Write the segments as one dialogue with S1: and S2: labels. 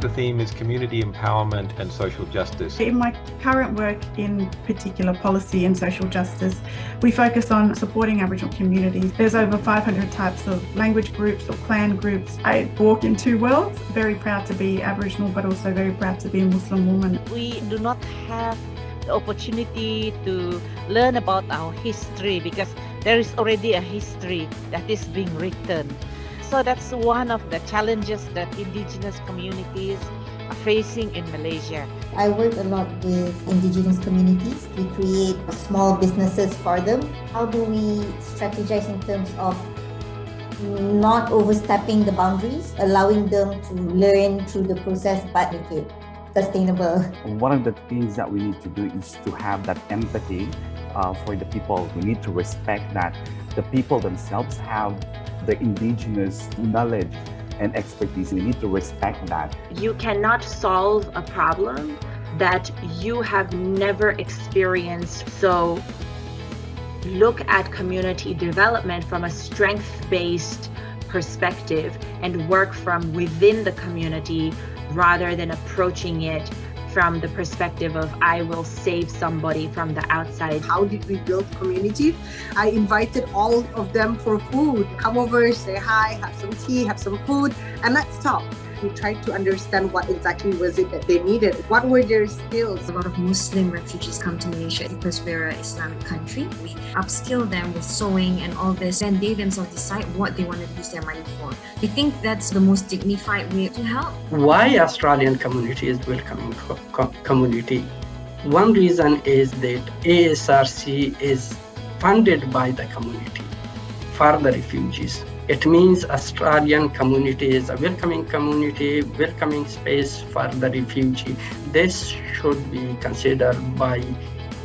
S1: the theme is community empowerment and social justice.
S2: In my current work in particular policy and social justice, we focus on supporting Aboriginal communities. There's over 500 types of language groups or clan groups. I walk in two worlds, very proud to be Aboriginal but also very proud to be a Muslim woman.
S3: We do not have the opportunity to learn about our history because there is already a history that is being written. So that's one of the challenges that Indigenous communities are facing in Malaysia.
S4: I work a lot with Indigenous communities. We create small businesses for them. How do we strategize in terms of not overstepping the boundaries, allowing them to learn through the process but make it sustainable?
S5: One of the things that we need to do is to have that empathy for the people. We need to respect that the people themselves have the indigenous knowledge and expertise. We need to respect that.
S6: You cannot solve a problem that you have never experienced. So look at community development from a strength-based perspective and work from within the community rather than approaching it from the perspective of I will save somebody from the outside.
S7: How did we build community? I invited all of them for food. Come over, say hi, have some tea, have some food, and let's talk. We tried to understand what exactly was it that they needed. What were their skills?
S8: A lot of Muslim refugees come to Malaysia because we're an Islamic country. We upskill them with sewing and all this, and they themselves decide what they want to use their money for. I think that's the most dignified way to help.
S9: Why Australian community is welcoming community? One reason is that ASRC is funded by the community for the refugees. It means Australian community is a welcoming community, welcoming space for the refugee. This should be considered by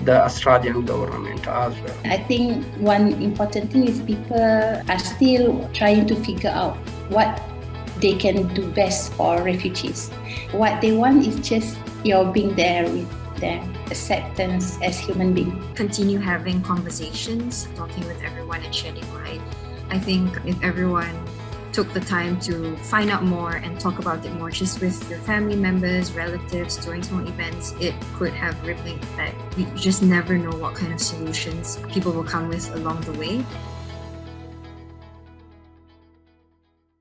S9: the Australian government as well.
S10: I think one important thing is people are still trying to figure out what they can do best for refugees. What they want is just being there with them, acceptance as human beings.
S8: Continue having conversations, talking with everyone and shedding light. I think if everyone took the time to find out more and talk about it more just with your family members, relatives, during small events, it could have rippling effect. You just never know what kind of solutions people will come with along the way.